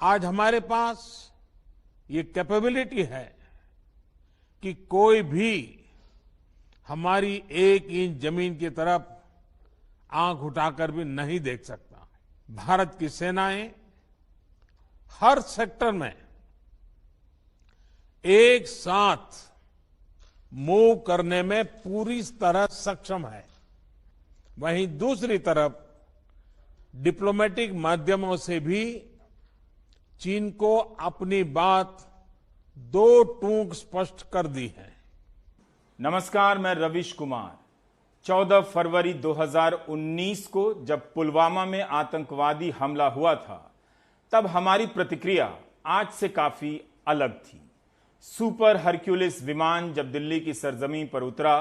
आज हमारे पास ये कैपेबिलिटी है कि कोई भी हमारी 1 इंच जमीन की तरफ आंख उठाकर भी नहीं देख सकता। भारत की सेनाएं हर सेक्टर में एक साथ मूव करने में पूरी तरह सक्षम है। वहीं दूसरी तरफ डिप्लोमेटिक माध्यमों से भी चीन को अपनी बात दो टूक स्पष्ट कर दी है। नमस्कार, मैं रविश कुमार। 14 फरवरी 2019 को जब पुलवामा में आतंकवादी हमला हुआ था, तब हमारी प्रतिक्रिया आज से काफी अलग थी। सुपर हरक्यूलिस विमान जब दिल्ली की सरजमीं पर उतरा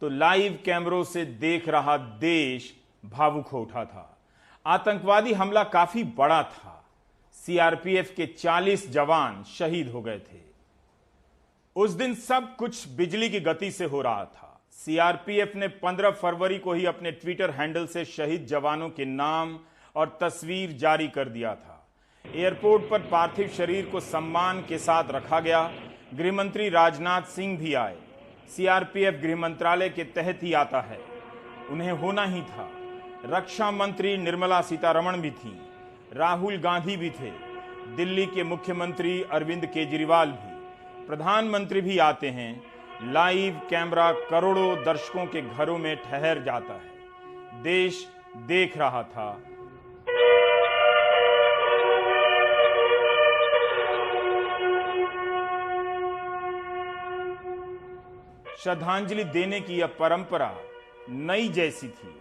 तो लाइव कैमरों से देख रहा देश भावुक हो उठा था। आतंकवादी हमला काफी बड़ा था। सीआरपीएफ के 40 जवान शहीद हो गए थे। उस दिन सब कुछ बिजली की गति से हो रहा था। सीआरपीएफ ने 15 फरवरी को ही अपने ट्विटर हैंडल से शहीद जवानों के नाम और तस्वीर जारी कर दिया था। एयरपोर्ट पर पार्थिव शरीर को सम्मान के साथ रखा गया। गृहमंत्री राजनाथ सिंह भी आए। सीआरपीएफ गृह मंत्रालय के तहत ही आता है, उन्हें होना ही था। रक्षा मंत्री निर्मला सीतारमण भी थी, राहुल गांधी भी थे, दिल्ली के मुख्यमंत्री अरविंद केजरीवाल भी, प्रधानमंत्री भी आते हैं। लाइव कैमरा करोड़ों दर्शकों के घरों में ठहर जाता है। देश देख रहा था। श्रद्धांजलि देने की यह परंपरा नई जैसी थी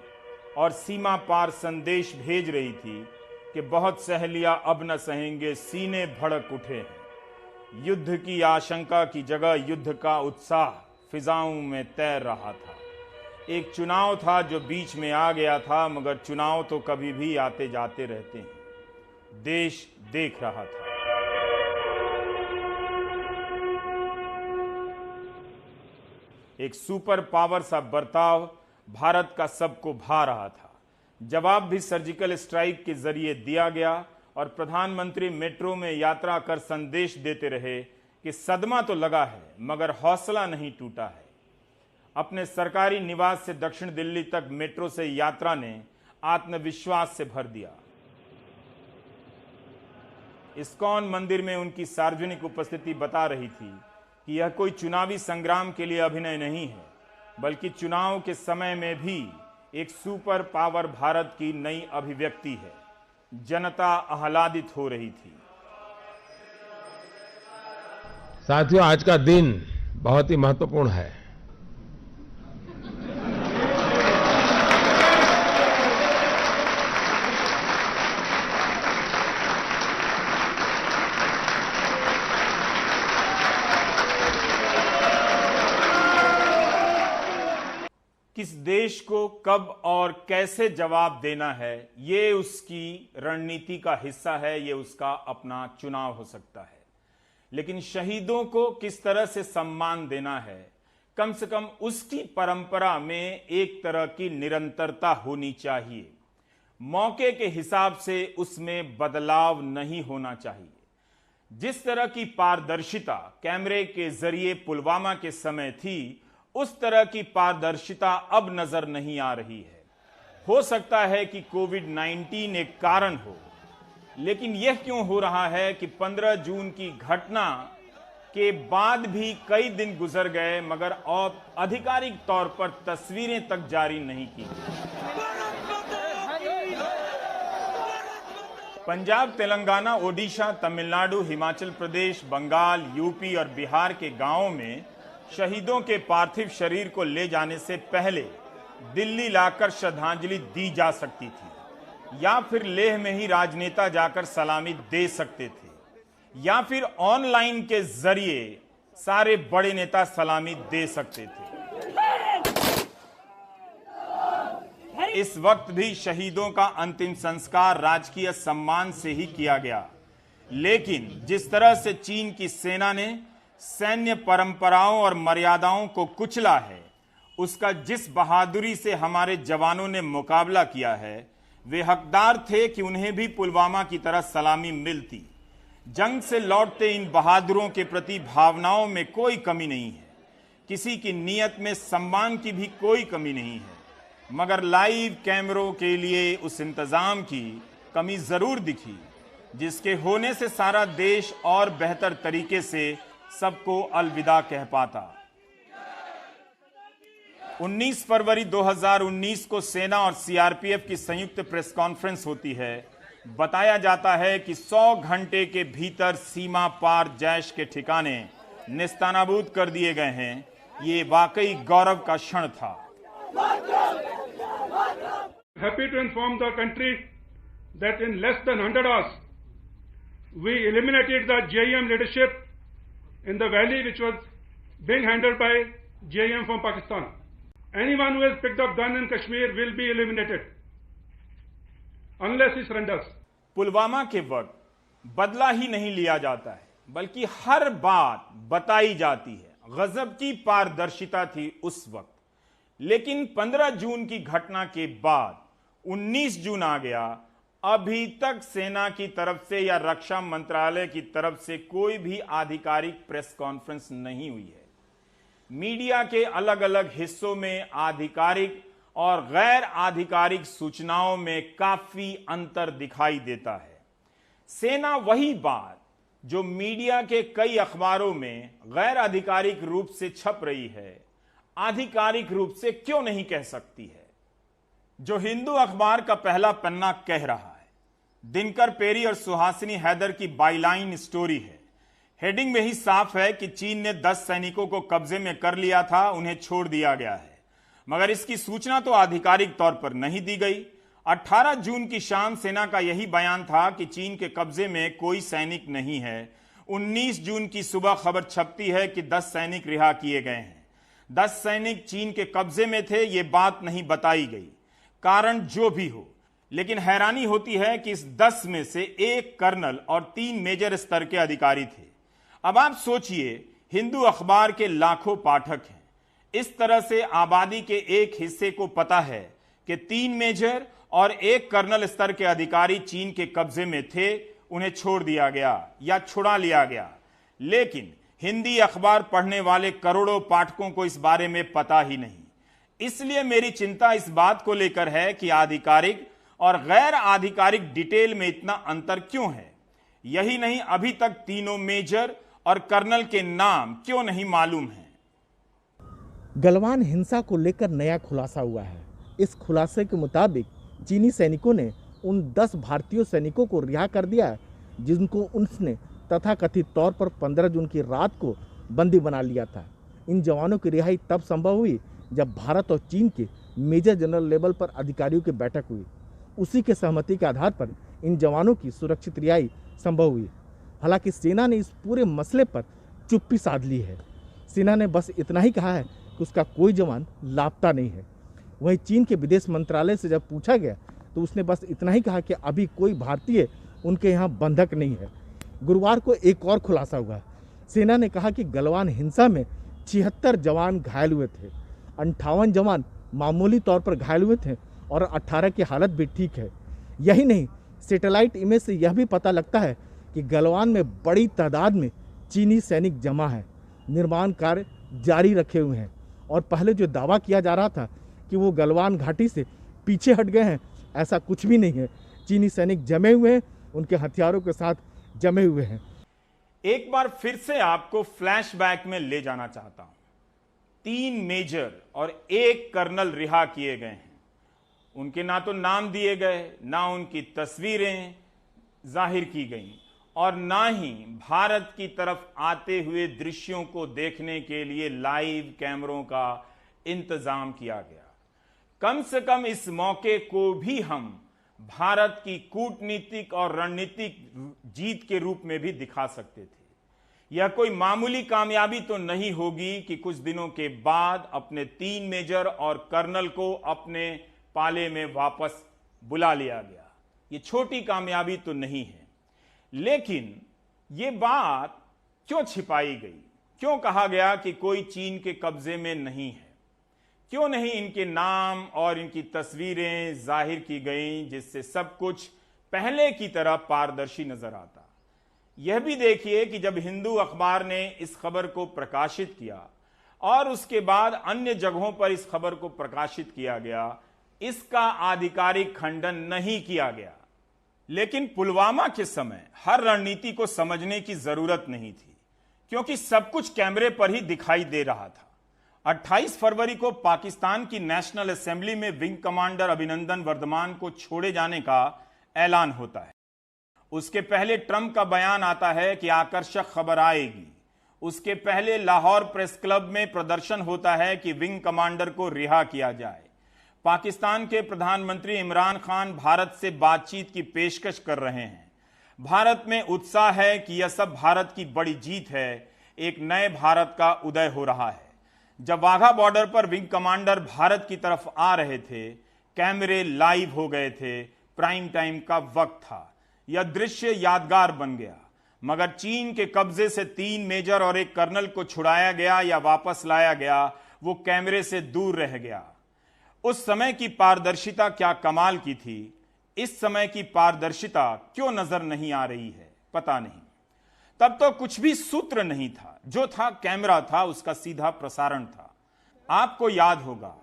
और सीमा पार संदेश भेज रही थी कि बहुत सहेलियां अब न सहेंगे, सीने भड़क उठे हैं। युद्ध की आशंका की जगह युद्ध का उत्साह फिजाओं में तैर रहा था। एक चुनाव था जो बीच में आ गया था, मगर चुनाव तो कभी भी आते जाते रहते हैं। देश देख रहा था। एक सुपर पावर सा बर्ताव भारत का सबको भा रहा था। जवाब भी सर्जिकल स्ट्राइक के जरिए दिया गया और प्रधानमंत्री मेट्रो में यात्रा कर संदेश देते रहे कि सदमा तो लगा है मगर हौसला नहीं टूटा है। अपने सरकारी निवास से दक्षिण दिल्ली तक मेट्रो से यात्रा ने आत्मविश्वास से भर दिया। इस्कॉन मंदिर में उनकी सार्वजनिक उपस्थिति बता रही थी कि यह कोई चुनावी संग्राम के लिए अभिनय नहीं है, बल्कि चुनाव के समय में भी एक सुपर पावर भारत की नई अभिव्यक्ति है। जनता आह्लादित हो रही थी। साथियों, आज का दिन बहुत ही महत्वपूर्ण है। किस देश को कब और कैसे जवाब देना है, ये उसकी रणनीति का हिस्सा है, ये उसका अपना चुनाव हो सकता है। लेकिन शहीदों को किस तरह से सम्मान देना है, कम से कम उसकी परंपरा में एक तरह की निरंतरता होनी चाहिए। मौके के हिसाब से उसमें बदलाव नहीं होना चाहिए। जिस तरह की पारदर्शिता कैमरे के जरिए पुलवामा के समय थी, उस तरह की पारदर्शिता अब नजर नहीं आ रही है। हो सकता है कि कोविड-19 एक कारण हो, लेकिन यह क्यों हो रहा है कि 15 जून की घटना के बाद भी कई दिन गुजर गए मगर आधिकारिक तौर पर तस्वीरें तक जारी नहीं की। पंजाब, तेलंगाना, ओडिशा, तमिलनाडु, हिमाचल प्रदेश, बंगाल, यूपी और बिहार के गांवों में शहीदों के पार्थिव शरीर को ले जाने से पहले दिल्ली लाकर श्रद्धांजलि दी जा सकती थी, या फिर लेह में ही राजनेता जाकर सलामी दे सकते थे, या फिर ऑनलाइन के जरिए सारे बड़े नेता सलामी दे सकते थे। इस वक्त भी शहीदों का अंतिम संस्कार राजकीय सम्मान से ही किया गया। लेकिन जिस तरह से चीन की सेना ने सैन्य परंपराओं और मर्यादाओं को कुचला है, उसका जिस बहादुरी से हमारे जवानों ने मुकाबला किया है, वे हकदार थे कि उन्हें भी पुलवामा की तरह सलामी मिलती। जंग से लौटते इन बहादुरों के प्रति भावनाओं में कोई कमी नहीं है, किसी की नीयत में सम्मान की भी कोई कमी नहीं है, मगर लाइव कैमरों के लिए उस इंतजाम की कमी जरूर दिखी जिसके होने से सारा देश और बेहतर तरीके से सबको अलविदा कह पाता। 19 फरवरी 2019 को सेना और सीआरपीएफ की संयुक्त प्रेस कॉन्फ्रेंस होती है। बताया जाता है कि 100 घंटे के भीतर सीमा पार जैश के ठिकाने नेस्तनाबूद कर दिए गए हैं। ये वाकई गौरव का क्षण था। Happy to inform the country that in less than 100 hours we eliminated the JEM leadership in the valley which was being handled by JEM from Pakistan. Anyone who has picked up gun in Kashmir will be eliminated unless he surrenders. Pulwama के वक्त बदला ही नहीं लिया जाता है, बल्कि हर बात बताई जाती है। गजब की पारदर्शिता थी उस वक्त। लेकिन 15 जून की घटना के बाद 19 जून आ गया, अभी तक सेना की तरफ से या रक्षा मंत्रालय की तरफ से कोई भी आधिकारिक प्रेस कॉन्फ्रेंस नहीं हुई है। मीडिया के अलग अलग हिस्सों में आधिकारिक और गैर आधिकारिक सूचनाओं में काफी अंतर दिखाई देता है। सेना वही बात जो मीडिया के कई अखबारों में गैर आधिकारिक रूप से छप रही है, आधिकारिक रूप से क्यों नहीं कह सकती है? जो हिंदू अखबार का पहला पन्ना कह रहा है, दिनकर पेरी और सुहासिनी हैदर की बाईलाइन स्टोरी है। हेडिंग में ही साफ है कि चीन ने 10 सैनिकों को कब्जे में कर लिया था, उन्हें छोड़ दिया गया है, मगर इसकी सूचना तो आधिकारिक तौर पर नहीं दी गई। 18 जून की शाम सेना का यही बयान था कि चीन के कब्जे में कोई सैनिक नहीं है। 19 जून की सुबह खबर छपती है कि 10 सैनिक रिहा किए गए हैं। 10 सैनिक चीन के कब्जे में थे, ये बात नहीं बताई गई, कारण जो भी हो। लेकिन हैरानी होती है कि इस 10 में से एक कर्नल और 3 मेजर स्तर के अधिकारी थे। अब आप सोचिए, हिंदू अखबार के लाखों पाठक हैं, इस तरह से आबादी के एक हिस्से को पता है कि 3 मेजर और 1 कर्नल स्तर के अधिकारी चीन के कब्जे में थे, उन्हें छोड़ दिया गया या छुड़ा लिया गया। लेकिन हिंदी अखबार पढ़ने वाले करोड़ों पाठकों को इस बारे में पता ही नहीं। इसलिए मेरी चिंता इस बात को लेकर है कि आधिकारिक और गैर आधिकारिक डिटेल में इतना अंतर क्यों है। यही नहीं, अभी तक तीनों मेजर और कर्नल के नाम क्यों नहीं मालूम हैं। गलवान हिंसा को लेकर नया खुलासा हुआ है। इस खुलासे के मुताबिक चीनी सैनिकों ने उन 10 भारतीय सैनिकों को रिहा कर दिया है जिनको उसने तथाकथित तौर पर 15 जून की रात को बंदी बना लिया था। इन जवानों की रिहाई तब संभव हुई जब भारत और चीन के मेजर जनरल लेवल पर अधिकारियों की बैठक हुई। उसी के सहमति के आधार पर इन जवानों की सुरक्षित रिहाई संभव हुई। हालांकि सेना ने इस पूरे मसले पर चुप्पी साध ली है। सेना ने बस इतना ही कहा है कि उसका कोई जवान लापता नहीं है। वहीं चीन के विदेश मंत्रालय से जब पूछा गया तो उसने बस इतना ही कहा कि अभी कोई भारतीय उनके यहाँ बंधक नहीं है। गुरुवार को एक और खुलासा हुआ। सेना ने कहा कि गलवान हिंसा में 76 जवान घायल हुए थे, 58 जवान मामूली तौर पर घायल हुए थे और 18 की हालत भी ठीक है। यही नहीं, सैटेलाइट इमेज से यह भी पता लगता है कि गलवान में बड़ी तादाद में चीनी सैनिक जमा है, निर्माण कार्य जारी रखे हुए हैं। और पहले जो दावा किया जा रहा था कि वो गलवान घाटी से पीछे हट गए हैं, ऐसा कुछ भी नहीं है। चीनी सैनिक जमे हुए हैं, उनके हथियारों के साथ जमे हुए हैं। एक बार फिर से आपको फ्लैशबैक में ले जाना चाहता हूं। 3 मेजर और 1 कर्नल रिहा किए गए हैं। उनके ना तो नाम दिए गए, ना उनकी तस्वीरें जाहिर की गई और ना ही भारत की तरफ आते हुए दृश्यों को देखने के लिए लाइव कैमरों का इंतजाम किया गया। कम से कम इस मौके को भी हम भारत की कूटनीतिक और रणनीतिक जीत के रूप में भी दिखा सकते थे। यह कोई मामूली कामयाबी तो नहीं होगी कि कुछ दिनों के बाद अपने 3 मेजर और कर्नल को अपने पाले में वापस बुला लिया गया। यह छोटी कामयाबी तो नहीं है। लेकिन यह बात क्यों छिपाई गई? क्यों कहा गया कि कोई चीन के कब्जे में नहीं है? क्यों नहीं इनके नाम और इनकी तस्वीरें जाहिर की गईं, जिससे सब कुछ पहले की तरह पारदर्शी नजर आता? यह भी देखिए कि जब हिंदू अखबार ने इस खबर को प्रकाशित किया और उसके बाद अन्य जगहों पर इस खबर को प्रकाशित किया गया, इसका आधिकारिक खंडन नहीं किया गया। लेकिन पुलवामा के समय हर रणनीति को समझने की जरूरत नहीं थी, क्योंकि सब कुछ कैमरे पर ही दिखाई दे रहा था। 28 फरवरी को पाकिस्तान की नेशनल असेंबली में विंग कमांडर अभिनंदन वर्धमान को छोड़े जाने का ऐलान होता है। उसके पहले ट्रंप का बयान आता है कि आकर्षक खबर आएगी। उसके पहले लाहौर प्रेस क्लब में प्रदर्शन होता है कि विंग कमांडर को रिहा किया जाए। पाकिस्तान के प्रधानमंत्री इमरान खान भारत से बातचीत की पेशकश कर रहे हैं। भारत में उत्साह है कि यह सब भारत की बड़ी जीत है, एक नए भारत का उदय हो रहा है। जब वाघा बॉर्डर पर विंग कमांडर भारत की तरफ आ रहे थे, कैमरे लाइव हो गए थे, प्राइम टाइम का वक्त था। यह दृश्य यादगार बन गया। मगर चीन के कब्जे से 3 मेजर और 1 कर्नल को छुड़ाया गया या वापस लाया गया, वो कैमरे से दूर रह गया। उस समय की पारदर्शिता क्या कमाल की थी, इस समय की पारदर्शिता क्यों नजर नहीं आ रही है, पता नहीं। तब तो कुछ भी सूत्र नहीं था, जो था कैमरा था, उसका सीधा प्रसारण था। आपको याद होगा,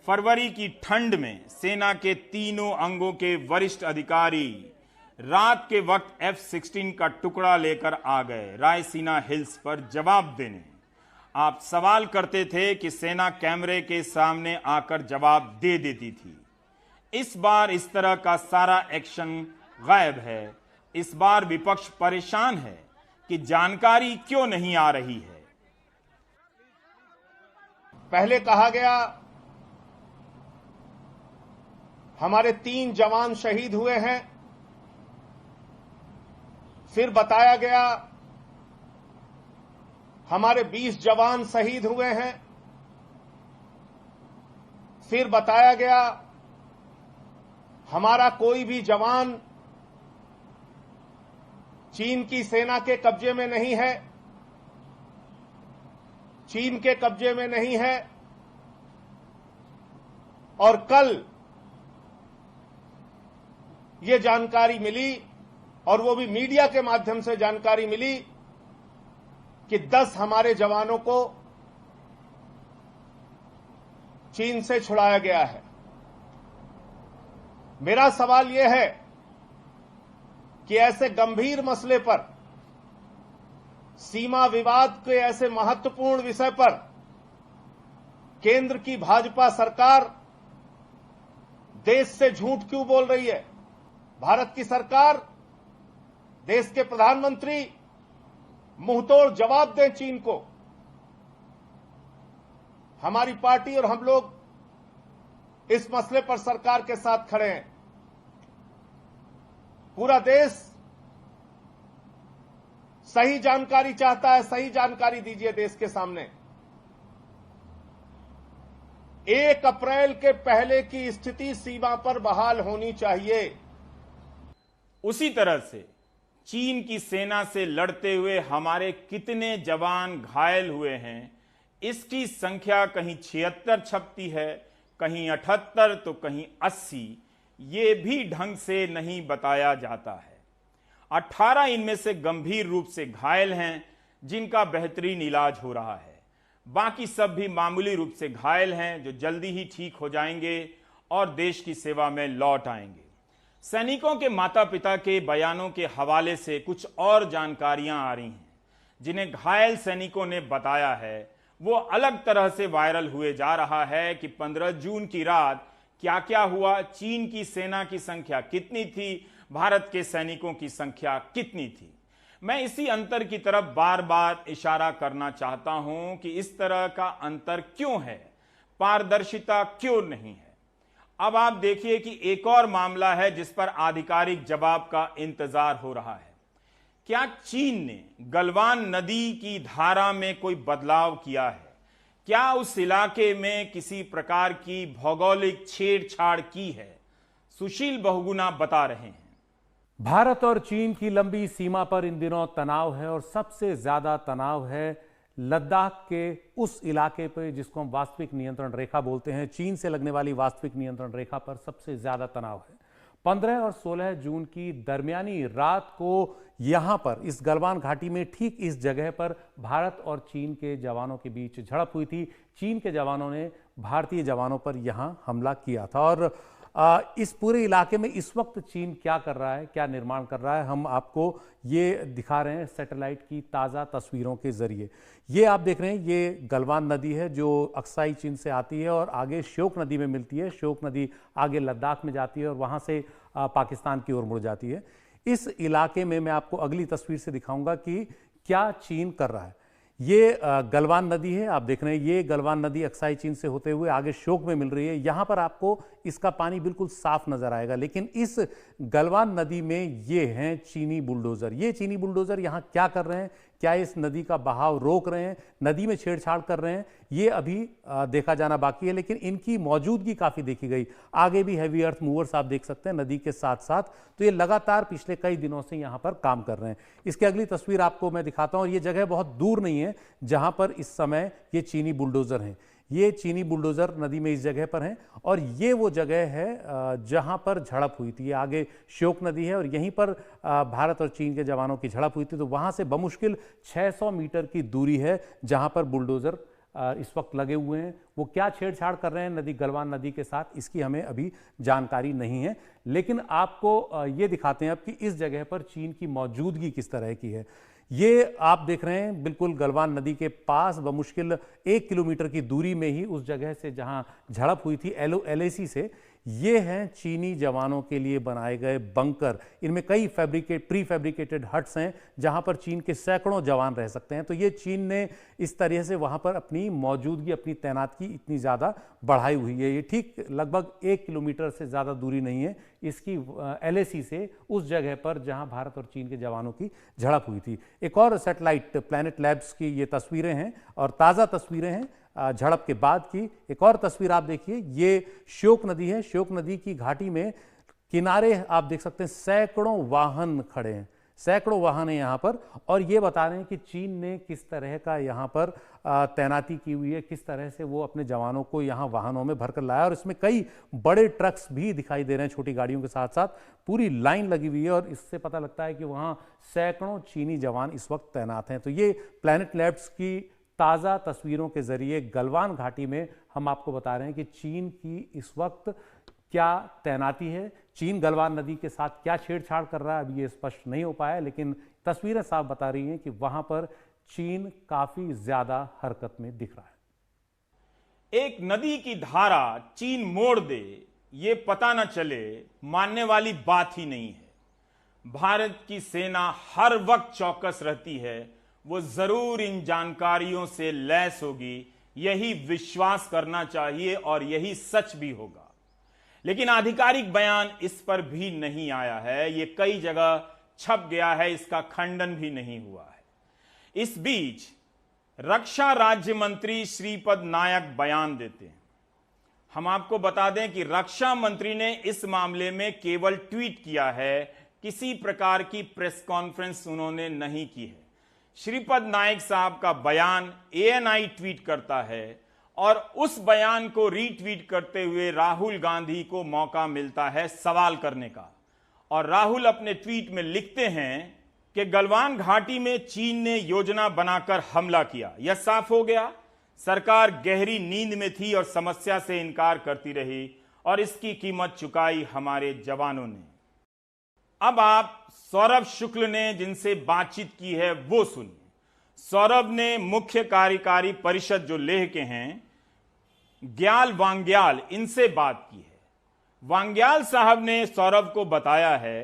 फरवरी की ठंड में सेना के तीनों अंगों के वरिष्ठ अधिकारी रात के वक्त F-16 का टुकड़ा लेकर आ गए रायसीना हिल्स पर जवाब देने। आप सवाल करते थे कि सेना कैमरे के सामने आकर जवाब दे देती थी। इस बार इस तरह का सारा एक्शन गायब है। इस बार विपक्ष परेशान है कि जानकारी क्यों नहीं आ रही है। पहले कहा गया हमारे 3 जवान शहीद हुए हैं, फिर बताया गया हमारे 20 जवान शहीद हुए हैं, फिर बताया गया हमारा कोई भी जवान चीन की सेना के कब्जे में नहीं है, चीन के कब्जे में नहीं है। और कल ये जानकारी मिली, और वो भी मीडिया के माध्यम से जानकारी मिली कि 10 हमारे जवानों को चीन से छुड़ाया गया है। मेरा सवाल यह है कि ऐसे गंभीर मसले पर, सीमा विवाद के ऐसे महत्वपूर्ण विषय पर केंद्र की भाजपा सरकार देश से झूठ क्यों बोल रही है? भारत की सरकार, देश के प्रधानमंत्री मुंहतोड़ जवाब दें चीन को। हमारी पार्टी और हम लोग इस मसले पर सरकार के साथ खड़े हैं। पूरा देश सही जानकारी चाहता है, सही जानकारी दीजिए देश के सामने। 1 अप्रैल के पहले की स्थिति सीमा पर बहाल होनी चाहिए। उसी तरह से चीन की सेना से लड़ते हुए हमारे कितने जवान घायल हुए हैं, इसकी संख्या कहीं 76 छपती है, कहीं 78 तो कहीं 80। ये भी ढंग से नहीं बताया जाता है। 18 इनमें से गंभीर रूप से घायल हैं, जिनका बेहतरीन इलाज हो रहा है। बाकी सब भी मामूली रूप से घायल हैं, जो जल्दी ही ठीक हो जाएंगे और देश की सेवा में लौट आएंगे। सैनिकों के माता पिता के बयानों के हवाले से कुछ और जानकारियां आ रही हैं, जिन्हें घायल सैनिकों ने बताया है। वो अलग तरह से वायरल हुए जा रहा है कि 15 जून की रात क्या क्या हुआ, चीन की सेना की संख्या कितनी थी, भारत के सैनिकों की संख्या कितनी थी। मैं इसी अंतर की तरफ बार बार इशारा करना चाहता हूं कि इस तरह का अंतर क्यों है, पारदर्शिता क्यों नहीं है। अब आप देखिए कि एक और मामला है जिस पर आधिकारिक जवाब का इंतजार हो रहा है। क्या चीन ने गलवान नदी की धारा में कोई बदलाव किया है? क्या उस इलाके में किसी प्रकार की भौगोलिक छेड़छाड़ की है? सुशील बहुगुणा बता रहे हैं। भारत और चीन की लंबी सीमा पर इन दिनों तनाव है, और सबसे ज्यादा तनाव है लद्दाख के उस इलाके पर जिसको हम वास्तविक नियंत्रण रेखा बोलते हैं। चीन से लगने वाली वास्तविक नियंत्रण रेखा पर सबसे ज्यादा तनाव है। 15 और 16 जून की दरमियानी रात को यहां पर इस गलवान घाटी में ठीक इस जगह पर भारत और चीन के जवानों के बीच झड़प हुई थी। चीन के जवानों ने भारतीय जवानों पर यहां हमला किया था और इस पूरे इलाके में इस वक्त चीन क्या कर रहा है, क्या निर्माण कर रहा है, हम आपको ये दिखा रहे हैं सैटेलाइट की ताज़ा तस्वीरों के जरिए। ये आप देख रहे हैं, ये गलवान नदी है जो अक्साई चीन से आती है और आगे श्योक नदी में मिलती है। श्योक नदी आगे लद्दाख में जाती है और वहाँ से पाकिस्तान की ओर मुड़ जाती है। इस इलाके में मैं आपको अगली तस्वीर से दिखाऊंगा कि क्या चीन कर रहा है। ये गलवान नदी है, आप देख रहे हैं, ये गलवान नदी अक्साई चीन से होते हुए आगे श्योक में मिल रही है। यहां पर आपको इसका पानी बिल्कुल साफ नजर आएगा, लेकिन इस गलवान नदी में ये हैं चीनी बुलडोजर। ये चीनी बुलडोजर यहां क्या कर रहे हैं, क्या इस नदी का बहाव रोक रहे हैं, नदी में छेड़छाड़ कर रहे हैं, ये अभी देखा जाना बाकी है, लेकिन इनकी मौजूदगी काफी देखी गई। आगे भी हैवी अर्थ मूवर्स आप देख सकते हैं नदी के साथ साथ, तो ये लगातार पिछले कई दिनों से यहां पर काम कर रहे हैं। इसकी अगली तस्वीर आपको मैं दिखाता हूं और ये जगह बहुत दूर नहीं है जहां पर इस समय ये चीनी बुलडोजर हैं। ये चीनी बुलडोजर नदी में इस जगह पर हैं और ये वो जगह है जहां पर झड़प हुई थी। आगे श्योक नदी है और यहीं पर भारत और चीन के जवानों की झड़प हुई थी। तो वहां से बमुश्किल 600 मीटर की दूरी है जहां पर बुलडोजर इस वक्त लगे हुए हैं। वो क्या छेड़छाड़ कर रहे हैं नदी गलवान नदी के साथ, इसकी हमें अभी जानकारी नहीं है, लेकिन आपको ये दिखाते हैं अब कि इस जगह पर चीन की मौजूदगी किस तरह की है। ये आप देख रहे हैं बिल्कुल गलवान नदी के पास बमुश्किल 1 किलोमीटर की दूरी में ही उस जगह से जहां झड़प हुई थी LAC से, ये हैं चीनी जवानों के लिए बनाए गए बंकर। इनमें कई प्री फैब्रिकेटेड हट्स हैं जहां पर चीन के सैकड़ों जवान रह सकते हैं। तो ये चीन ने इस तरह से वहां पर अपनी मौजूदगी, अपनी तैनाती इतनी ज़्यादा बढ़ाई हुई है। ये ठीक लगभग 1 किलोमीटर से ज़्यादा दूरी नहीं है इसकी LAC से उस जगह पर जहां भारत और चीन के जवानों की झड़प हुई थी। एक और सैटेलाइट प्लैनेट लैब्स की ये तस्वीरें हैं और ताज़ा तस्वीरें हैं झड़प के बाद की। एक और तस्वीर आप देखिए, ये श्योक नदी है। श्योक नदी की घाटी में किनारे आप देख सकते हैं सैकड़ों वाहन खड़े हैं, सैकड़ों वाहन हैं यहाँ पर, और ये बता रहे हैं कि चीन ने किस तरह का यहाँ पर तैनाती की हुई है, किस तरह से वो अपने जवानों को यहाँ वाहनों में भरकर लाया। और इसमें कई बड़े ट्रक्स भी दिखाई दे रहे हैं छोटी गाड़ियों के साथ साथ, पूरी लाइन लगी हुई है और इससे पता लगता है कि वहाँ सैकड़ों चीनी जवान इस वक्त तैनात हैं। तो ये प्लैनेट लैब्स की ताज़ा तस्वीरों के जरिए गलवान घाटी में हम आपको बता रहे हैं कि चीन की इस वक्त क्या तैनाती है, चीन गलवान नदी के साथ क्या छेड़छाड़ कर रहा है, अभी ये स्पष्ट नहीं हो पाया, लेकिन तस्वीरें साफ बता रही हैं कि वहां पर चीन काफी ज्यादा हरकत में दिख रहा है। एक नदी की धारा चीन मोड़ दे, ये पता न चले, मानने वाली बात ही नहीं है। भारत की सेना हर वक्त चौकस रहती है, वो जरूर इन जानकारियों से लैस होगी, यही विश्वास करना चाहिए और यही सच भी होगा। लेकिन आधिकारिक बयान इस पर भी नहीं आया है, ये कई जगह छप गया है, इसका खंडन भी नहीं हुआ है। इस बीच रक्षा राज्य मंत्री श्रीपद नायक बयान देते हैं। हम आपको बता दें कि रक्षा मंत्री ने इस मामले में केवल ट्वीट किया है, किसी प्रकार की प्रेस कॉन्फ्रेंस उन्होंने नहीं की है। श्रीपद नायक साहब का बयान ANI ट्वीट करता है और उस बयान को रीट्वीट करते हुए राहुल गांधी को मौका मिलता है सवाल करने का। और राहुल अपने ट्वीट में लिखते हैं कि गलवान घाटी में चीन ने योजना बनाकर हमला किया। यह साफ हो गया, सरकार गहरी नींद में थी और समस्या से इनकार करती रही और इसकी कीमत चुकाई हमारे जवानों ने। अब आप सौरभ शुक्ल ने जिनसे बातचीत की है वो सुनिए। सौरभ ने मुख्य कार्यकारी परिषद जो लेह के हैं, ग्याल वांग्याल, इनसे बात की है। वांग्याल साहब ने सौरभ को बताया है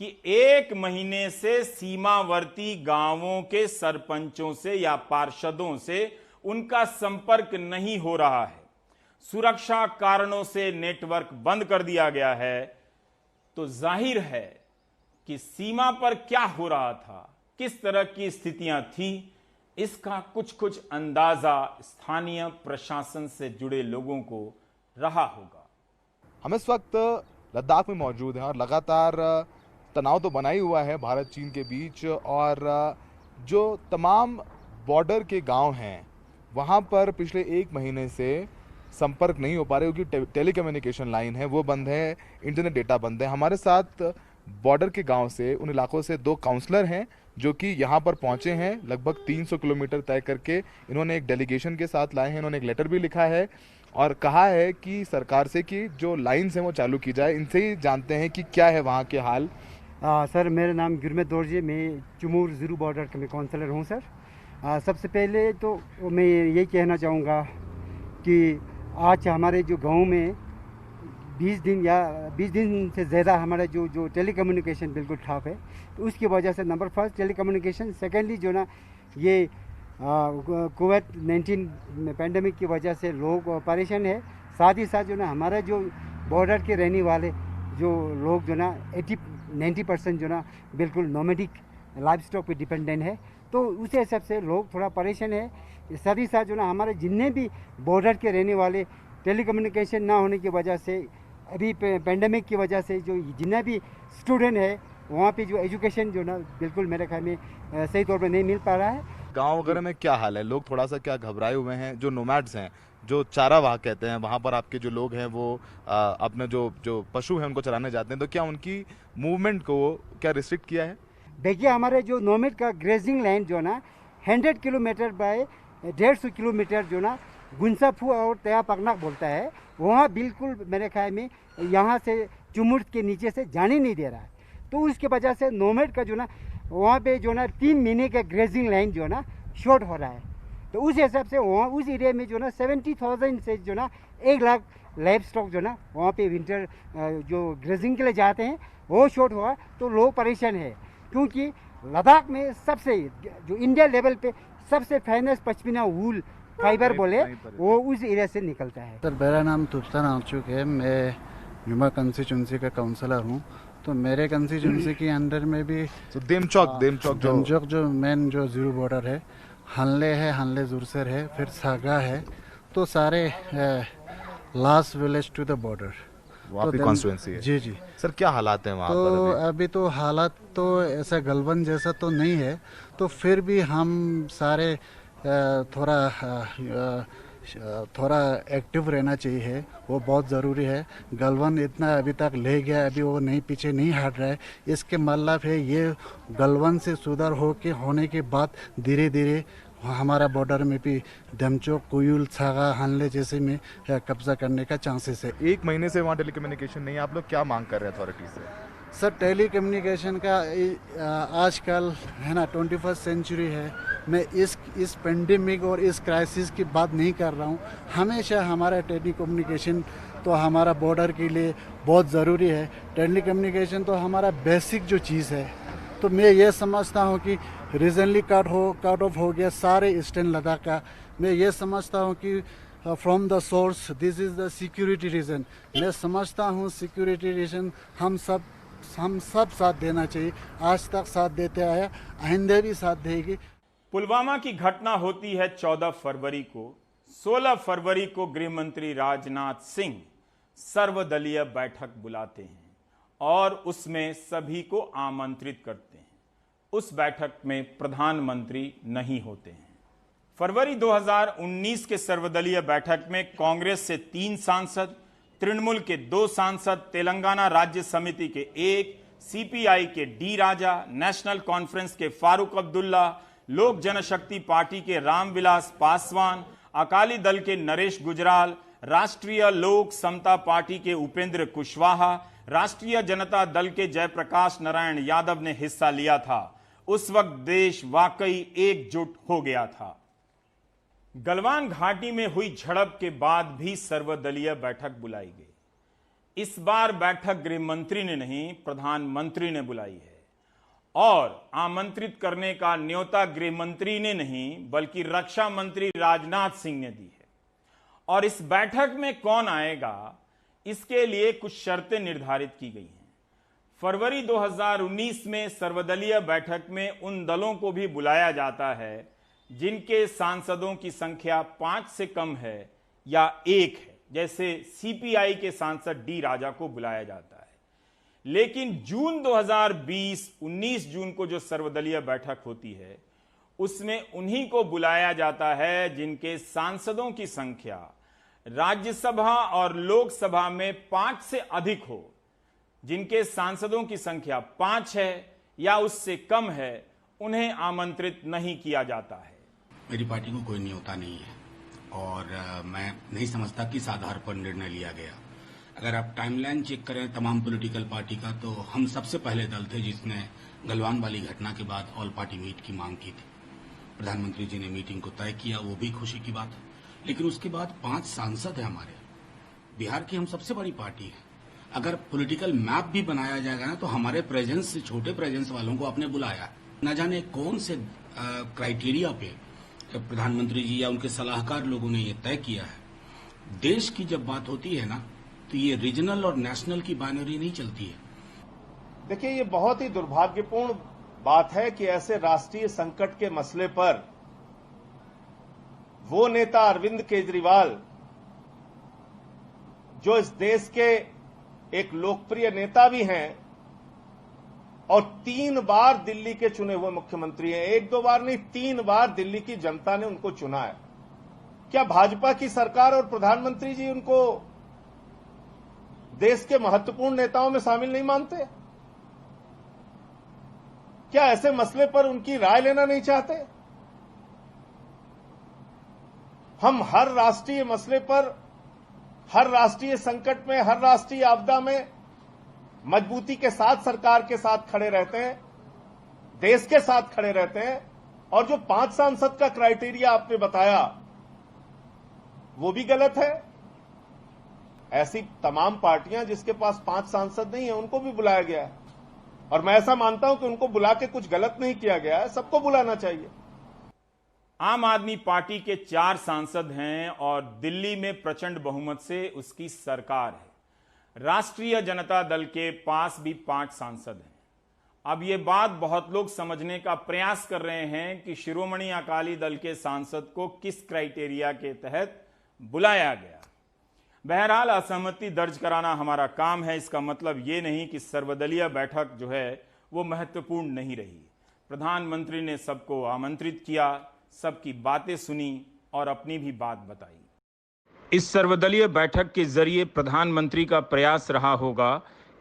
कि 1 महीने से सीमावर्ती गांवों के सरपंचों से या पार्षदों से उनका संपर्क नहीं हो रहा है, सुरक्षा कारणों से नेटवर्क बंद कर दिया गया है। तो जाहिर है कि सीमा पर क्या हो रहा था, किस तरह की स्थितियां थी, इसका कुछ अंदाजा स्थानीय प्रशासन से जुड़े लोगों को रहा होगा। हम इस वक्त लद्दाख में मौजूद हैं और लगातार तनाव तो बना ही हुआ है भारत चीन के बीच, और जो तमाम बॉर्डर के गांव हैं वहां पर पिछले 1 महीने से संपर्क नहीं हो पा रहे क्योंकि टेलीकम्युनिकेशन लाइन है वो बंद है, इंटरनेट डेटा बंद है। हमारे साथ बॉर्डर के गांव से, उन इलाकों से 2 काउंसलर हैं जो कि यहाँ पर पहुंचे हैं। लगभग 300 किलोमीटर तय करके इन्होंने एक डेलीगेशन के साथ लाए हैं। इन्होंने एक लेटर भी लिखा है और कहा है कि सरकार से कि जो लाइन्स हैं वो चालू की जाए। इनसे ही जानते हैं कि क्या है वहाँ के हाल। सर, मेरा नाम गुरमीत दोरजे, मैं चुमूर ज़ीरो बॉर्डर का मैं काउंसलर हूँ सर। सबसे पहले तो मैं यही कहना चाहूँगा कि आज हमारे जो गांव में 20 दिन से ज़्यादा हमारा जो टेलीकम्युनिकेशन बिल्कुल ठप है। तो उसकी वजह से नंबर फर्स्ट टेलीकम्युनिकेशन, सेकेंडली जो ना ये कोविड-19 पैंडेमिक की वजह से लोग परेशान है। साथ ही साथ जो ना हमारा जो बॉर्डर के रहने वाले जो लोग जो ना 80-90% जो ना बिल्कुल नोमैडिक लाइफ स्टॉक पर डिपेंडेंट है, तो उस हिसाब से लोग थोड़ा परेशान है। साथ ही साथ जो ना हमारे जितने भी बॉर्डर के रहने वाले टेलीकम्युनिकेशन ना होने की वजह से, अभी पैंडेमिक की वजह से जो जितना भी स्टूडेंट है वहाँ पे जो एजुकेशन जो ना बिल्कुल मेरे ख्याल में सही तौर पे नहीं मिल पा रहा है। गांव वगैरह में क्या हाल है? लोग थोड़ा सा क्या घबराए हुए हैं? जो नोमैड्स हैं, जो चारावाह कहते हैं, वहाँ पर आपके जो लोग हैं वो अपने जो पशु हैं उनको चराने जाते हैं, तो क्या उनकी मूवमेंट को क्या रिस्ट्रिक्ट किया है? देखिए, हमारे जो नोमैड का ग्रेजिंग लाइन जो ना 100 किलोमीटर बाय 150 किलोमीटर जो ना गुंसाफू और तया पकनाक बोलता है, वहाँ बिल्कुल मेरे ख्याल में यहाँ से चुमुर के नीचे से जाने नहीं दे रहा है। तो उसकी वजह से नोमैड का जो ना वहाँ पे जो ना 3 महीने का ग्रेजिंग लाइन जो ना शॉर्ट हो रहा है। तो उस हिसाब से वहाँ उस एरिया में जो ना 70,000 से जो ना 1 लाख लाइफ स्टॉक जो ना वहाँ पे विंटर जो ग्रेजिंग के लिए जाते हैं वो शॉर्ट हुआ, तो लोग परेशान है। क्योंकि लद्दाख में सबसे जो इंडिया लेवल पे सबसे फेमस पश्मीना वूल फाइबर बोले वो उस एरिया से निकलता है। सर, मेरा नाम तुफ्तान आचुक है, मैं नुमा कंस्टिट्यूंसी का काउंसलर हूँ। तो मेरे कंस्टिट्यूंसी के अंदर में भी तो देमचौक जो मेन जो ज़ीरो बॉर्डर है, हनले जुरसर है, फिर सागा है, तो सारे last village to the border वहाँ पे कॉन्स्टिट्यूंसी है। जी। सर, क्या हालात हैं वहाँ तो पर अभी तो हालात तो ऐसा गलबन जैसा तो नहीं है, तो फिर भी हम सारे थोड़ा एक्टिव रहना चाहिए, वो बहुत ज़रूरी है। गलवन इतना अभी तक ले गया, अभी वो पीछे नहीं हट रहा है। इसके मतलब है ये गलवन से सुधार होने के बाद धीरे धीरे हमारा बॉर्डर में भी देमचौक, कुयूल, सागा, हनले जैसे में कब्जा करने का चांसेस है। 1 महीने से वहाँ टेलीकम्युनिकेशन नहीं है, आप लोग क्या मांग कर रहे हैं अथॉरिटी से? सर, टेलीकम्युनिकेशन का आजकल है ना 21st सेंचुरी है। मैं इस पेंडेमिक और इस क्राइसिस की बात नहीं कर रहा हूँ। हमेशा हमारा टेलीकम्युनिकेशन तो हमारा बॉर्डर के लिए बहुत ज़रूरी है। टेलीकम्युनिकेशन तो हमारा बेसिक जो चीज़ है। तो मैं ये समझता हूँ कि रीजनली कट ऑफ हो गया सारे ईस्टर्न लद्दाख का। मैं ये समझता हूँ कि from the source this is the security reason. मैं समझता हूँ सिक्योरिटी रीजन हम सब साथ देना चाहिए। आज तक साथ देते आया, आइंदा भी साथ देगी। पुलवामा की घटना होती है 14 फरवरी को। 16 फरवरी को गृह मंत्री राजनाथ सिंह सर्वदलीय बैठक बुलाते हैं और उसमें सभी को आमंत्रित करते हैं। उस बैठक में प्रधानमंत्री नहीं होते हैं। फरवरी 2019 के सर्वदलीय बैठक में कांग्रेस से 3 सांसद, तृणमूल के 2 सांसद, तेलंगाना राज्य समिति के 1, सीपीआई के डी राजा, नेशनल कॉन्फ्रेंस के फारूक अब्दुल्ला, लोक जनशक्ति पार्टी के रामविलास पासवान, अकाली दल के नरेश गुजराल, राष्ट्रीय लोक समता पार्टी के उपेंद्र कुशवाहा, राष्ट्रीय जनता दल के जयप्रकाश नारायण यादव ने हिस्सा लिया था। उस वक्त देश वाकई एकजुट हो गया था। गलवान घाटी में हुई झड़प के बाद भी सर्वदलीय बैठक बुलाई गई। इस बार बैठक गृह मंत्री ने नहीं, प्रधानमंत्री ने बुलाई है और आमंत्रित करने का न्योता गृह मंत्री ने नहीं बल्कि रक्षा मंत्री राजनाथ सिंह ने दी है। और इस बैठक में कौन आएगा, इसके लिए कुछ शर्तें निर्धारित की गई हैं। फरवरी 2019 में सर्वदलीय बैठक में उन दलों को भी बुलाया जाता है जिनके सांसदों की संख्या 5 से कम है या 1 है, जैसे सीपीआई के सांसद डी राजा को बुलाया जाता है। लेकिन जून 2020 19 जून को जो सर्वदलीय बैठक होती है उसमें उन्हीं को बुलाया जाता है जिनके सांसदों की संख्या राज्यसभा और लोकसभा में 5 से अधिक हो, जिनके सांसदों की संख्या 5 है या उससे कम है, उन्हें आमंत्रित नहीं किया जाता है। मेरी पार्टी को कोई न्योता नहीं है और मैं नहीं समझता किस आधार पर निर्णय लिया गया। अगर आप टाइमलाइन चेक करें तमाम पॉलिटिकल पार्टी का, तो हम सबसे पहले दल थे जिसने गलवान वाली घटना के बाद ऑल पार्टी मीट की मांग की थी। प्रधानमंत्री जी ने मीटिंग को तय किया, वो भी खुशी की बात है। लेकिन उसके बाद 5 सांसद हैं हमारे। बिहार की हम सबसे बड़ी पार्टी है। अगर पॉलिटिकल मैप भी बनाया जाएगा ना, तो हमारे प्रेजेंस से छोटे प्रेजेंस वालों को आपने बुलाया, न जाने कौन से क्राइटेरिया पे प्रधानमंत्री जी या उनके सलाहकार लोगों ने ये तय किया है। देश की जब बात होती है ना, तो ये रीजनल और नेशनल की बाइनरी नहीं चलती है। देखिए, ये बहुत ही दुर्भाग्यपूर्ण बात है कि ऐसे राष्ट्रीय संकट के मसले पर वो नेता अरविंद केजरीवाल, जो इस देश के एक लोकप्रिय नेता भी हैं और 3 बार दिल्ली के चुने हुए मुख्यमंत्री हैं, 1-2 बार नहीं 3 बार दिल्ली की जनता ने उनको चुना है, क्या भाजपा की सरकार और प्रधानमंत्री जी उनको देश के महत्वपूर्ण नेताओं में शामिल नहीं मानते? क्या ऐसे मसले पर उनकी राय लेना नहीं चाहते? हम हर राष्ट्रीय मसले पर, हर राष्ट्रीय संकट में, हर राष्ट्रीय आपदा में मजबूती के साथ सरकार के साथ खड़े रहते हैं, देश के साथ खड़े रहते हैं। और जो 5 सांसद का क्राइटेरिया आपने बताया, वो भी गलत है। ऐसी तमाम पार्टियां जिसके पास 5 सांसद नहीं है, उनको भी बुलाया गया है। और मैं ऐसा मानता हूं कि उनको बुला के कुछ गलत नहीं किया गया है, सबको बुलाना चाहिए। आम आदमी पार्टी के 4 सांसद हैं और दिल्ली में प्रचंड बहुमत से उसकी सरकार है। राष्ट्रीय जनता दल के पास भी 5 सांसद हैं। अब ये बात बहुत लोग समझने का प्रयास कर रहे हैं कि शिरोमणि अकाली दल के सांसद को किस क्राइटेरिया के तहत बुलाया गया। बहरहाल असहमति दर्ज कराना हमारा काम है। इसका मतलब ये नहीं कि सर्वदलीय बैठक जो है वो महत्वपूर्ण नहीं रही। प्रधानमंत्री ने सबको आमंत्रित किया, सबकी बातें सुनी और अपनी भी बात बताई। इस सर्वदलीय बैठक के जरिए प्रधानमंत्री का प्रयास रहा होगा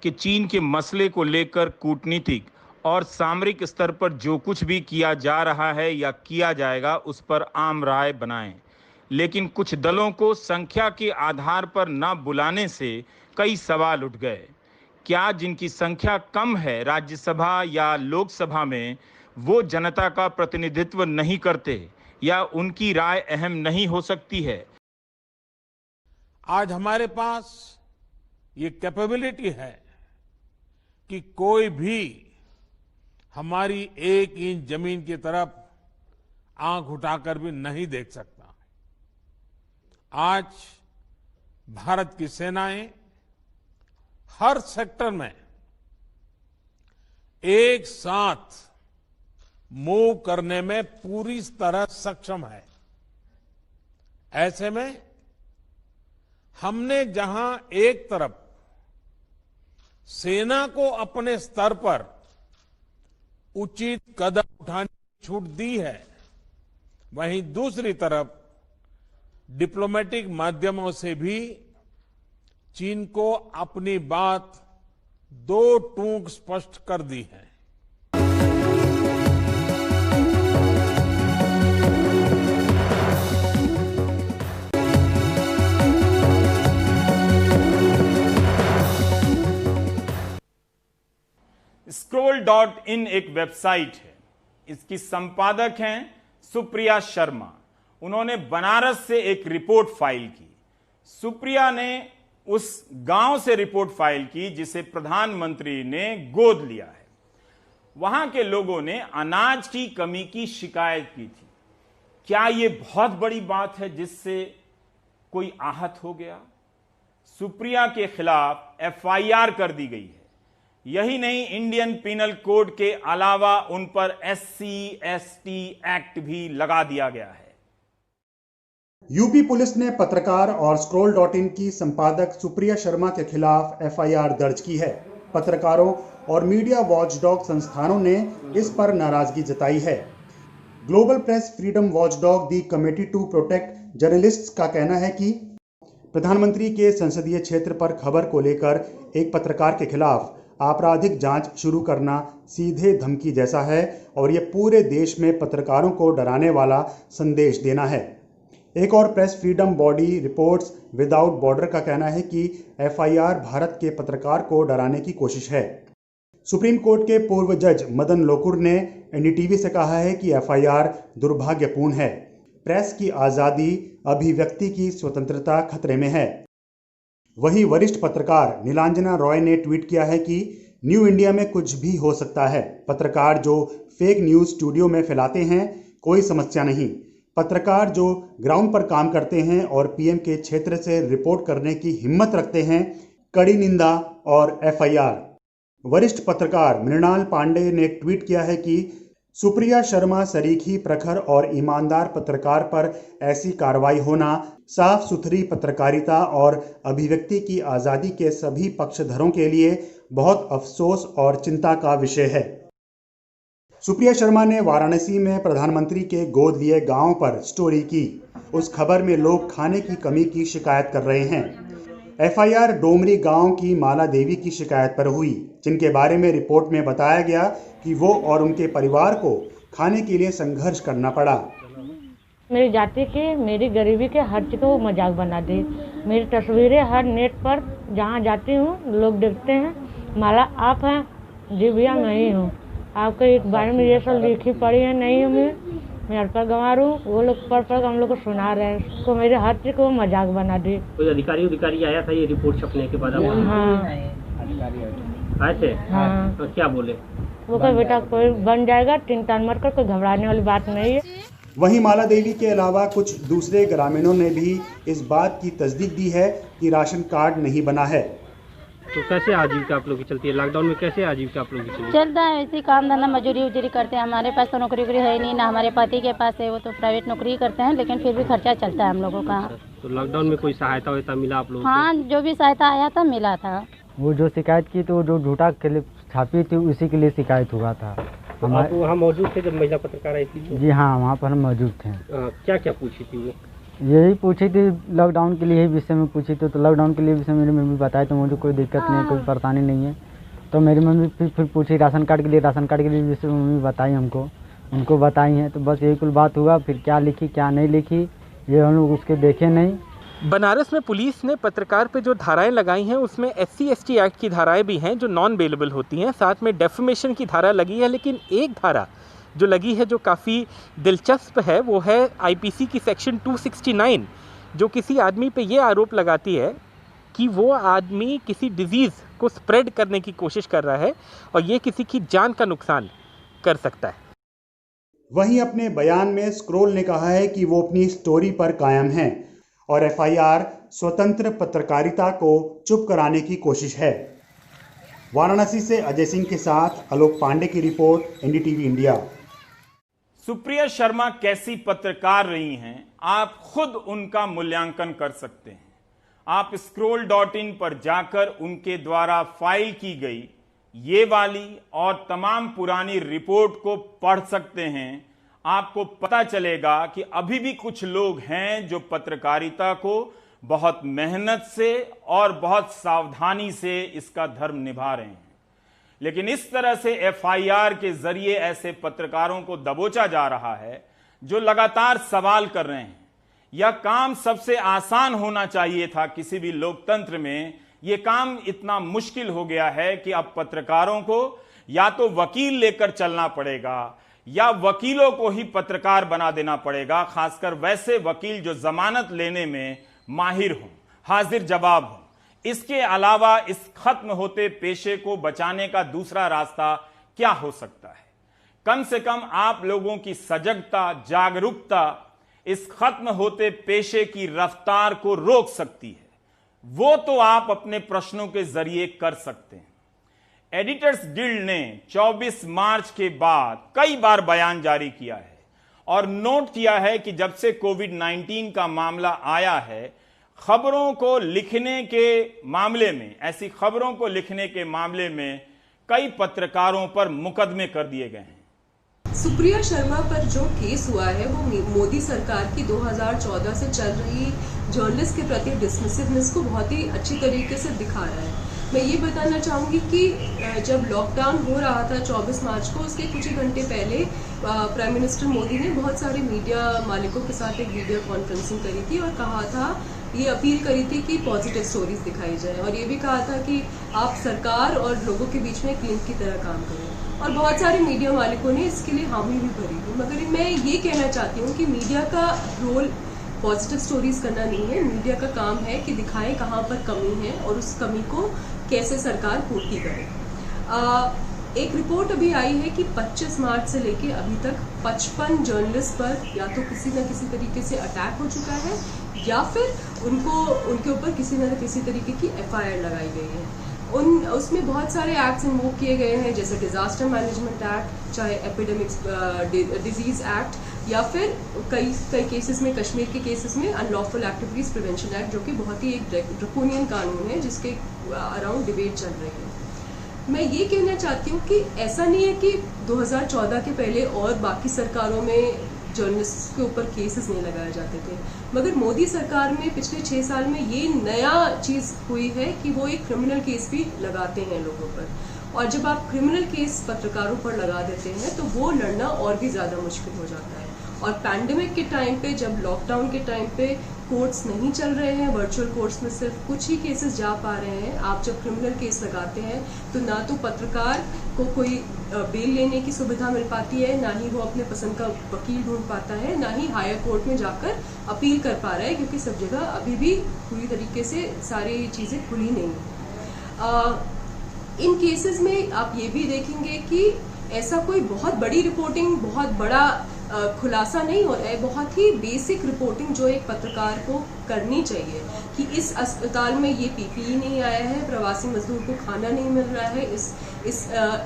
कि चीन के मसले को लेकर कूटनीतिक और सामरिक स्तर पर जो कुछ भी किया जा रहा है या किया जाएगा, उस पर आम राय बनाएं। लेकिन कुछ दलों को संख्या के आधार पर न बुलाने से कई सवाल उठ गए। क्या जिनकी संख्या कम है राज्यसभा या लोकसभा में, वो जनता का प्रतिनिधित्व नहीं करते या उनकी राय अहम नहीं हो सकती है? आज हमारे पास ये कैपेबिलिटी है कि कोई भी हमारी 1 इंच जमीन की तरफ आंख उठाकर भी नहीं देख सकता। आज भारत की सेनाएं हर सेक्टर में एक साथ मूव करने में पूरी तरह सक्षम है। ऐसे में हमने जहां एक तरफ सेना को अपने स्तर पर उचित कदम उठाने की छूट दी है, वहीं दूसरी तरफ डिप्लोमेटिक माध्यमों से भी चीन को अपनी बात 2 टूक स्पष्ट कर दी है। Scroll.in एक वेबसाइट है। इसकी संपादक हैं सुप्रिया शर्मा। उन्होंने बनारस से एक रिपोर्ट फाइल की। सुप्रिया ने उस गांव से रिपोर्ट फाइल की जिसे प्रधानमंत्री ने गोद लिया है। वहां के लोगों ने अनाज की कमी की शिकायत की थी। क्या यह बहुत बड़ी बात है जिससे कोई आहत हो गया? सुप्रिया के खिलाफ एफआईआर कर दी गई है। यही नहीं, इंडियन पिनल कोड के अलावा उन पर SC/ST एक्ट भी लगा दिया गया है। यूपी पुलिस ने पत्रकार और Scroll.in की संपादक सुप्रिया शर्मा के खिलाफ एफआईआर दर्ज की है। पत्रकारों और मीडिया वॉचडॉग संस्थानों ने इस पर नाराजगी जताई है। Global press freedom watchdog the committee to protect journalists का कहना है कि प्रधानमंत्री के संसदीय क्षेत्र पर खबर को लेकर एक पत्रकार के खिलाफ आपराधिक जांच शुरू करना सीधे धमकी जैसा है और ये पूरे देश में पत्रकारों को डराने वाला संदेश देना है। एक और press freedom body reports without border का कहना है कि एफआईआर भारत के पत्रकार को डराने की कोशिश है। सुप्रीम कोर्ट के पूर्व जज मदन लोकुर ने एनडीटीवी से कहा है कि एफआईआर दुर्भाग्यपूर्ण है। प्रेस की आज़ादी, अभिव्यक्ति की स्वतंत्रता खतरे में है। वहीं वरिष्ठ पत्रकार नीलांजना रॉय ने ट्वीट किया है कि न्यू इंडिया में कुछ भी हो सकता है। पत्रकार जो फेक न्यूज़ स्टूडियो में फैलाते हैं, कोई समस्या नहीं। पत्रकार जो ग्राउंड पर काम करते हैं और पीएम के क्षेत्र से रिपोर्ट करने की हिम्मत रखते हैं, कड़ी निंदा और एफआईआर। वरिष्ठ पत्रकार मृणाल पांडे ने ट्वीट किया है कि सुप्रिया शर्मा सरीखी, प्रखर और ईमानदार पत्रकार पर ऐसी कार्रवाई होना साफ सुथरी पत्रकारिता और अभिव्यक्ति की आज़ादी के सभी पक्षधरों के लिए बहुत अफसोस और चिंता का विषय है। सुप्रिया शर्मा ने वाराणसी में प्रधानमंत्री के गोद लिए गांव पर स्टोरी की। उस खबर में लोग खाने की कमी की शिकायत कर रहे हैं। एफआईआर डोमरी गांव की माला देवी की शिकायत पर हुई, जिनके बारे में रिपोर्ट में बताया गया कि वो और उनके परिवार को खाने के लिए संघर्ष करना पड़ा। मेरी जाति के, मेरी गरीबी के हर चीज़ को मजाक बना दी। मेरी तस्वीरें हर नेट पर जहाँ जाती हूँ लोग देखते हैं, माला आप हैं, जी भैया मैं ही हूँ। आपके एक बारे में ये सब लिखी पढ़ी है नहीं हमें, मैं अरपा गंवार हूँ। वो लोग पढ़ हम लोग को सुना रहे हैं, उसको मेरे हर चीज़ को मजाक बना दी। कोई अधिकारी आया था ये रिपोर्ट छपने के बाद? हाँ आए थे। हाँ। तो क्या बोले? वो कहा बेटा कोई बन जाएगा, चिंता मत कर, कोई घबराने वाली बात नहीं है। वहीं माला देवी के अलावा कुछ दूसरे ग्रामीणों ने भी इस बात की तस्दीक दी है कि राशन कार्ड नहीं बना है। तो कैसे आजीविका आप लोग की चलती है? लॉकडाउन में कैसे आजीविका आप लोग की चलती है? चलता है ऐसे काम धंधा, मजदूरी उजूरी करते हैं। हमारे पास तो नौकरी वोकरी है नहीं, ना हमारे पति के पास है, वो तो प्राइवेट नौकरी करते हैं, लेकिन फिर भी खर्चा चलता है हम लोगों का। तो लॉकडाउन में कोई सहायता वहायता मिला आप लोगों को? हाँ, जो भी सहायता आया था मिला था। वो जो शिकायत की तो जो झूठा क्लिप छापी थी उसी के लिए शिकायत हुआ था। आप वहाँ मौजूद थे जब महिला पत्रकार आई थी? जी हाँ, वहाँ पर हम मौजूद थे। क्या क्या पूछी थी वो? यही पूछी थी, लॉकडाउन के लिए ही विषय में पूछी थी। तो लॉकडाउन के लिए विषय मेरी मम्मी बताई तो मुझे कोई दिक्कत नहीं है, कोई परेशानी नहीं है। तो मेरी मम्मी फिर पूछी राशन कार्ड के लिए विषय मम्मी बताई हमको, उनको बताई हैं। तो बस यही कुल बात हुआ। फिर क्या लिखी क्या नहीं लिखी ये हम लोग उसके देखे नहीं। बनारस में पुलिस ने पत्रकार पे जो धाराएं लगाई हैं उसमें SC/ST एक्ट की धाराएं भी हैं जो नॉन बेलेबल होती हैं, साथ में डेफेमेशन की धारा लगी है। लेकिन एक धारा जो लगी है जो काफ़ी दिलचस्प है वो है IPC की सेक्शन 269, जो किसी आदमी पे ये आरोप लगाती है कि वो आदमी किसी डिजीज़ को स्प्रेड करने की कोशिश कर रहा है और ये किसी की जान का नुकसान कर सकता है। वहीं अपने बयान में स्क्रोल ने कहा है कि वो अपनी स्टोरी पर कायम हैं और एफआईआर स्वतंत्र पत्रकारिता को चुप कराने की कोशिश है। वाराणसी से अजय सिंह के साथ आलोक पांडे की report, NDTV India. Supriya Sharma कैसी पत्रकार रही हैं, आप खुद उनका मूल्यांकन कर सकते हैं। आप scroll.in पर जाकर उनके द्वारा फाइल की गई ये वाली और तमाम पुरानी रिपोर्ट को पढ़ सकते हैं। आपको पता चलेगा कि अभी भी कुछ लोग हैं जो पत्रकारिता को बहुत मेहनत से और बहुत सावधानी से इसका धर्म निभा रहे हैं। लेकिन इस तरह से एफआईआर के जरिए ऐसे पत्रकारों को दबोचा जा रहा है जो लगातार सवाल कर रहे हैं। यह काम सबसे आसान होना चाहिए था किसी भी लोकतंत्र में। यह काम इतना मुश्किल हो गया है कि अब पत्रकारों को या तो वकील लेकर चलना पड़ेगा या वकीलों को ही पत्रकार बना देना पड़ेगा, खासकर वैसे वकील जो जमानत लेने में माहिर हों, हाजिर जवाब हों। इसके अलावा इस खत्म होते पेशे को बचाने का दूसरा रास्ता क्या हो सकता है? कम से कम आप लोगों की सजगता, जागरूकता इस खत्म होते पेशे की रफ्तार को रोक सकती है। वो तो आप अपने प्रश्नों के जरिए कर सकते हैं। एडिटर्स गिल्ड ने 24 मार्च के बाद कई बार बयान जारी किया है और नोट किया है कि जब से कोविड-19 का मामला आया है, खबरों को लिखने के मामले में, ऐसी खबरों को लिखने के मामले में कई पत्रकारों पर मुकदमे कर दिए गए हैं। सुप्रिया शर्मा पर जो केस हुआ है वो मोदी सरकार की 2014 से चल रही जर्नलिस्ट के प्रति डिसमिसिवनेस को बहुत ही अच्छी तरीके से दिखा रहा है। मैं ये बताना चाहूँगी कि जब लॉकडाउन हो रहा था 24 मार्च को, उसके कुछ ही घंटे पहले प्राइम मिनिस्टर मोदी ने बहुत सारे मीडिया मालिकों के साथ एक वीडियो कॉन्फ्रेंसिंग करी थी और कहा था, ये अपील करी थी कि पॉजिटिव स्टोरीज दिखाई जाए और ये भी कहा था कि आप सरकार और लोगों के बीच में एक लिंक की तरह काम करें और बहुत सारे मीडिया मालिकों ने इसके लिए हामी भी भरी थी। मगर मैं ये कहना चाहती हूँ कि मीडिया का रोल पॉजिटिव स्टोरीज करना नहीं है। मीडिया का काम है कि दिखाएं कहाँ पर कमी है और उस कमी को कैसे सरकार पूर्ति करे। एक रिपोर्ट अभी आई है कि 25 मार्च से लेके अभी तक 55 जर्नलिस्ट पर या तो किसी न किसी तरीके से अटैक हो चुका है या फिर उनके ऊपर किसी न किसी तरीके की FIR लगाई गई है। उसमें बहुत सारे एक्ट्स इन्वोक किए गए हैं, जैसे डिजास्टर मैनेजमेंट एक्ट, चाहे एपिडेमिक्स डिजीज एक्ट या फिर कई केसेस में, कश्मीर के केसेस में अनलॉफुल एक्टिविटीज प्रिवेंशन एक्ट, जो कि बहुत ही एक ड्रैकोनियन कानून है जिसके अराउंड डिबेट चल रही है। मैं ये कहना चाहती हूँ कि ऐसा नहीं है कि 2014 के पहले और बाकी सरकारों में जर्नलिस्ट के ऊपर केसेस नहीं लगाए जाते थे, मगर मोदी सरकार में पिछले 6 साल में ये नया चीज़ हुई है कि वो एक क्रिमिनल केस भी लगाते हैं लोगों पर। और जब आप क्रिमिनल केस पत्रकारों पर लगा देते हैं तो वो लड़ना और भी ज़्यादा मुश्किल हो जाता है। और पैंडेमिक के टाइम पे, जब लॉकडाउन के टाइम पे कोर्ट्स नहीं चल रहे हैं, वर्चुअल कोर्ट्स में सिर्फ कुछ ही केसेस जा पा रहे हैं, आप जब क्रिमिनल केस लगाते हैं तो ना तो पत्रकार को कोई बेल लेने की सुविधा मिल पाती है, ना ही वो अपने पसंद का वकील ढूंढ पाता है, ना ही हायर कोर्ट में जाकर अपील कर पा रहा है, क्योंकि सब जगह अभी भी पूरी तरीके से सारी चीज़ें खुली नहीं। इन केसेस में आप ये भी देखेंगे कि ऐसा कोई बहुत बड़ी रिपोर्टिंग, बहुत बड़ा खुलासा नहीं हो रहा है, बहुत ही बेसिक रिपोर्टिंग जो एक पत्रकार को करनी चाहिए कि इस अस्पताल में ये PPE नहीं आया है, प्रवासी मजदूर को खाना नहीं मिल रहा है,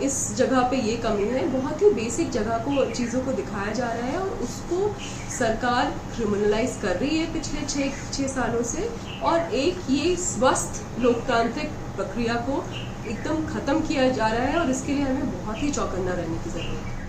इस जगह पे ये कमी है। बहुत ही बेसिक जगह को, चीज़ों को दिखाया जा रहा है और उसको सरकार क्रिमिनलाइज कर रही है पिछले 6 सालों से, और एक ये स्वस्थ लोकतांत्रिक प्रक्रिया को एकदम खत्म किया जा रहा है और इसके लिए हमें बहुत ही चौकन्ना रहने की जरूरत है।